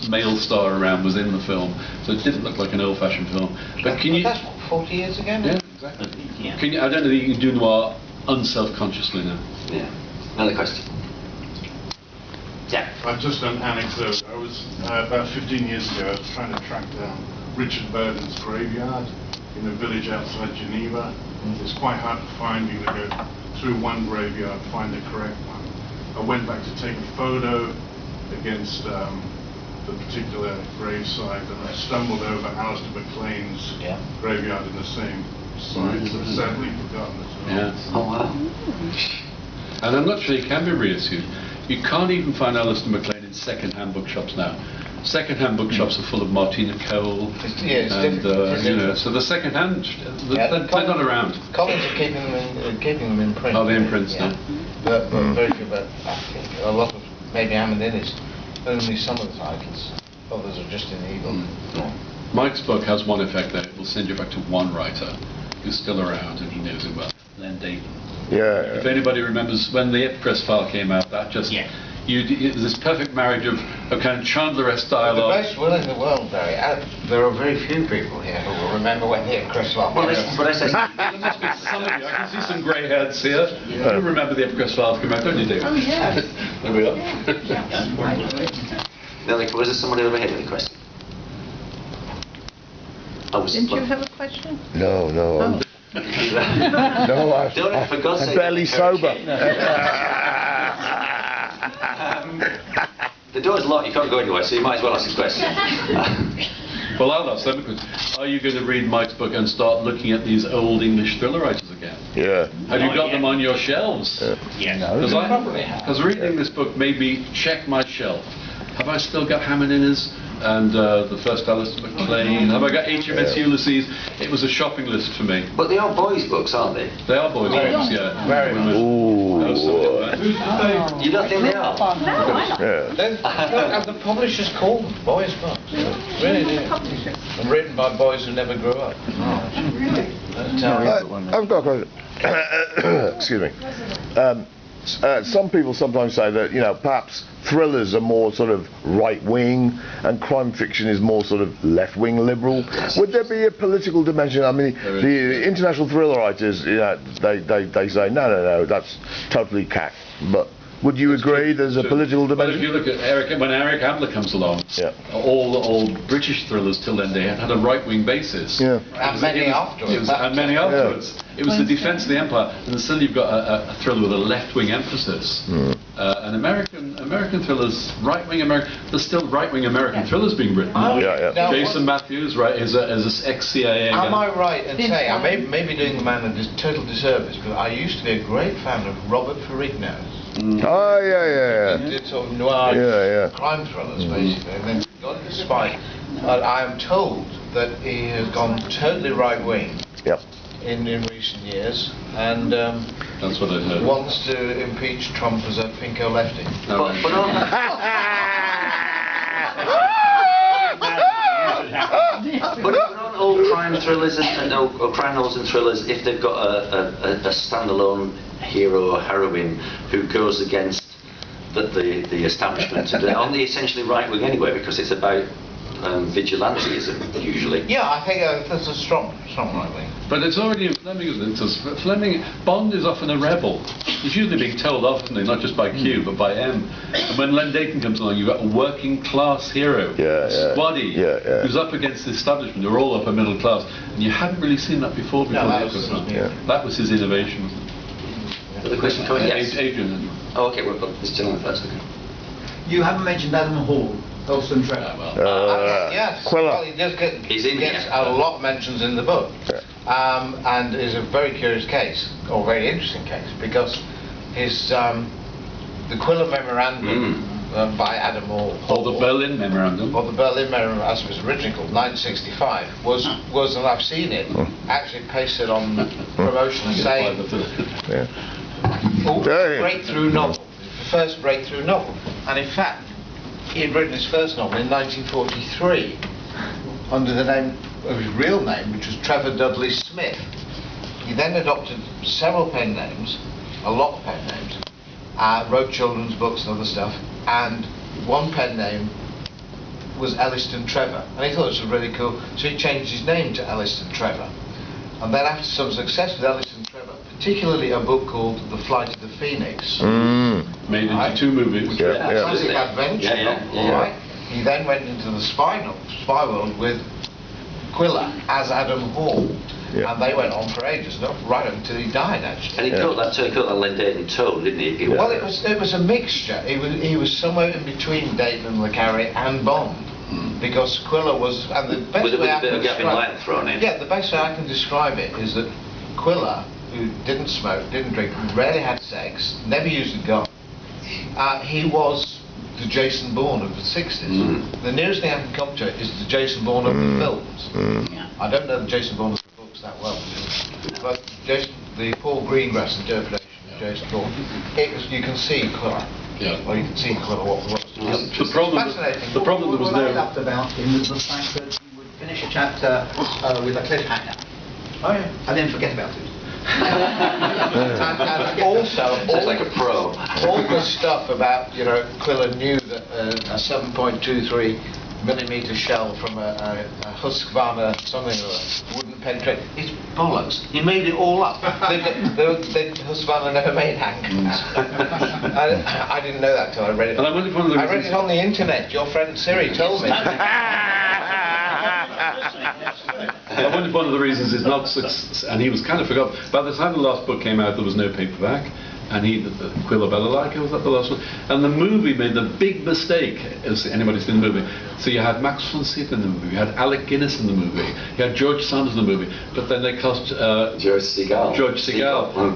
male star around was in the film, so it didn't look like an old-fashioned film. But can you? That's what, 40 years ago now? Yeah, exactly. Yeah. Can you? I don't know that you can do noir unself-consciously now. Yeah. Another question. Yeah. Just an anecdote. I was about 15 years ago. I was trying to track down Richard Burden's graveyard in a village outside Geneva. It's quite hard to find. You go through one graveyard, find the correct one. I went back to take a photo against the particular gravesite, and I stumbled over Alistair MacLean's graveyard in the same site. So sadly forgotten as well. Yeah. Oh wow. And I'm not sure you can be reissued. You can't even find Alistair MacLean in second-hand bookshops now. Second-hand bookshops are full of Martina Cole, and you know, so the second-hand, they're not around. Collins are keeping them in print. Oh, they're in print now. But very few. But I think a lot of maybe Amadinist, only some of the titles. Others are just in the ebook. Mike's book has one effect that it will send you back to one writer who's still around and he knows it well. Len Dayton. Yeah. If anybody remembers when the Ipcress file came out, that just this perfect marriage of kind of Chandler-esque dialogue. The best will in the world, Barry. There are very few people here who will remember when the Ipcress file came out. But I say There must be some of you. I can see some grey heads here. You remember the Ipcress files came out, don't you, David? Oh, yes. There we are. was there somebody over here with a question? Didn't you have a question? No. Oh. No, I'm barely sober. The door's locked, you can't go anywhere, so you might as well ask a question. Well, I'll ask them. Are you going to read Mike's book and start looking at these old English thriller writers again? Yeah. Have you got them on your shelves? Because reading this book made me check my shelf. Have I still got Hammond Innes and the first Alistair MacLean? Have I got HMS Ulysses? It was a shopping list for me. But they are boys' books, aren't they? They are boys' books, yeah. Very much. You don't think they are? And the publishers call them boys' books. Really do. And written by boys who never grew up. I've got a question. Excuse me. Some people sometimes say that, you know, perhaps thrillers are more sort of right-wing and crime fiction is more sort of left-wing liberal. Would there be a political dimension? I mean, the international thriller writers, you know, they say, no, that's totally cack. But would you agree there's a political dimension? But if you look at when Eric Ambler comes along, all the old British thrillers till then, they had a right-wing basis. And many afterwards. It was the defence of the empire, and then suddenly you've got a thriller with a left-wing emphasis. And American thrillers, right-wing American, there's still right-wing American thrillers being written. Now, Jason Matthews, right, is an ex-CIA guy. Am I right in saying, I may be doing the man a total disservice, but I used to be a great fan of Robert Ferrigno. Oh, yeah. He did sort of noir crime thrillers, basically, and then got into spy. But I am told that he has gone totally right-wing. In recent years, and that's what I heard. Wants to impeach Trump as a pinko lefty. But aren't all crime thrillers or crime novels and thrillers, if they've got a standalone hero or heroine who goes against the establishment, aren't they essentially right-wing anyway, because it's about vigilantism usually? Yeah, I think that's a strong right-wing. But it's already in Fleming, isn't it? Fleming, Bond is often a rebel. He's usually being told often, not just by Q, but by M. And when Len Dayton comes along, you've got a working class hero, a squaddy, who's up against the establishment, who are all upper middle class. And you hadn't really seen that before that was his innovation, wasn't it? The question coming, yes. Adrian. Oh, okay, we'll put this gentleman first. Okay. You haven't mentioned Adam Hall. Elston Trevor. Yes. Quiller. Well, he does gets a lot of mentions in the book, and is a very curious case, or very interesting case, because his the Quiller Memorandum by Adam Hall, or the Berlin Memorandum, as it was originally called, 1965, was, and I've seen it actually pasted on promotion saying breakthrough novel, the first breakthrough novel, and in fact. He had written his first novel in 1943 under the name of his real name, which was Trevor Dudley Smith. He then adopted several pen names, a lot of pen names, wrote children's books and other stuff, and one pen name was Elliston Trevor, and he thought it was really cool, so he changed his name to Elliston Trevor. And then after some success with Elliston Trevor, particularly a book called The Flight of the Phoenix, made into 2 movies. Classic adventure novel, right? He then went into the spy world with Quiller as Adam Hall. And they went on for ages, right up until he died, actually. And he caught that Dayton tone, didn't he? Well, it was a mixture. He was somewhere in between Dayton, Le Carre, and Bond, because Quiller was. And the best with way a bit of Gavin Lyons thrown in. Yeah, the best way I can describe it is that Quiller, who didn't smoke, didn't drink, rarely had sex, never used a gun. He was the Jason Bourne of the 60s. The nearest thing I can come to it is the Jason Bourne of the films. I don't know the Jason Bourne of the books that well, but the Paul Greengrass interpretation of Jason Bourne, you can see Quiller. Well, you can see Quiller what was. The problem that was what I there. loved about him was the fact that he would finish a chapter with a cliffhanger. And then forget about it. And also, Sounds like a pro. all the stuff about, Quiller knew that a 7.23mm shell from a Husqvarna something or other wouldn't penetrate. It's bollocks. He made it all up. Husqvarna never made handguns. I didn't know that till I read it. And I wonder if one of the I read it on the internet. Your friend Siri told me. I wonder if one of the reasons is not success, and he was kind of forgotten. By the time the last book came out, there was no paperback, and Quiller Balalaika, was that the last one? And the movie made the big mistake, has anybody seen the movie? So you had Max von Sydow in the movie, you had Alec Guinness in the movie, you had George Sanders in the movie, but then they cast George Segal.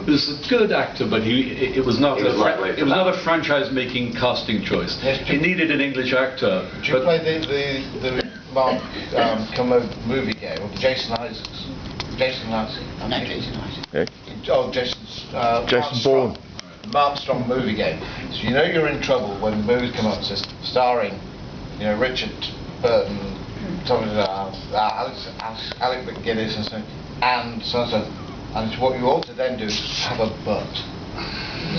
Who's a good actor, but it was not a franchise-making casting choice. Yes, he needed an English actor. Did you play the Mark movie game, or Jason Isaacs? Jason Isaacs. I'm not Jason Isaacs. Jason Bourne. Mark Strong movie game. So you're in trouble when the movies come up and says starring, Richard Burton, Alec McGuinness and so and what you ought to then do is have a but.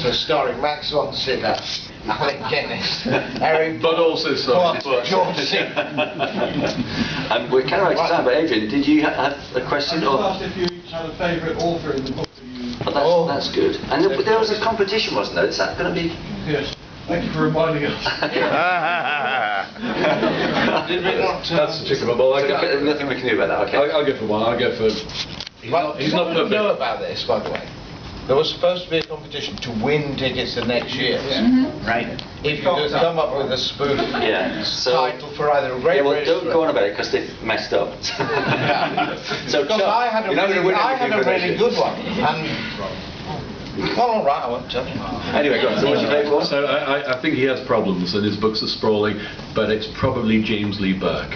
So starring Max von Sydow, Alec Guinness, Harry, but also George C. And we're kind of out of time, but Adrian, did you have a question? I asked if you each had a favourite author in the book that you... That's good. And there was a competition, wasn't there? Is that going to be... Yes. Thank you for reminding us. That's the chicken ball. Nothing we can do about that, okay. I'll go for one. I'll go for... He's not perfect. Know about this, by the way. There was supposed to be a competition to win tickets the next year. Right. If you could come up with a spoof title for either a great don't go on about it because they've messed up. So because I had a really good one. And well, all right, I won't tell you. Anyway, go on. So what's your favourite one? So I think he has problems and his books are sprawling, but it's probably James Lee Burke.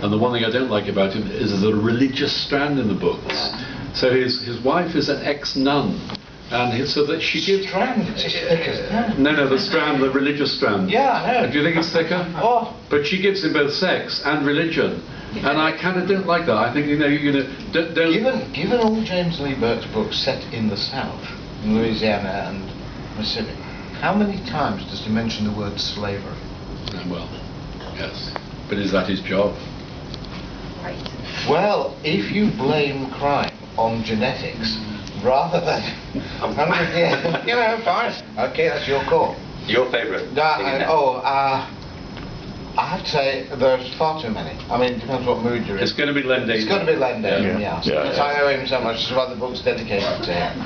And the one thing I don't like about him is the religious strand in the books. So his wife is an ex-nun, and so that she gives... Strand? It's thick as that. No, the strand, the religious strand. Yeah, I know. Do you think it's thicker? Oh. But she gives him both sex and religion. And I kind of don't like that. I think, don't... Given all James Lee Burke's books set in the South, in Louisiana and Mississippi, how many times does he mention the word slavery? Well, yes. But is that his job? Right. Well, if you blame crime on genetics rather than fine. Okay, that's your call. Your favourite? I have to say there's far too many. I mean, it depends what mood you're in. It's going to be Len Dayton. It's going to be Len Dayton, because I owe him so much. There's other books dedicated to him.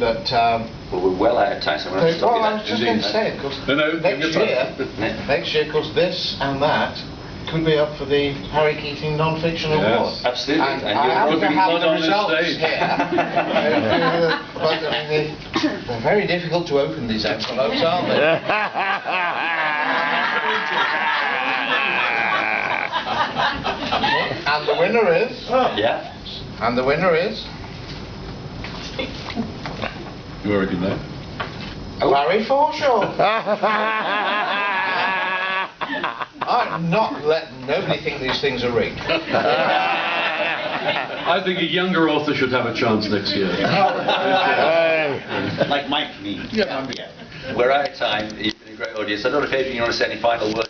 Well, we're well out of time, so we'll have to stop I was just going to say, of course, next year, of course, this and that could be up for the Harry Keating Non-Fiction Award. Absolutely. And I have to have the results here. But they're very difficult to open, these envelopes, aren't they? And the winner is... Yeah. And the winner is... You already know. Larry Forshaw. I'm not letting nobody think these things are rigged. I think a younger author should have a chance next year. Like Mike, me. Yeah. We're out of time. You've been a great audience. I don't know if Adrian, you want to say any final words?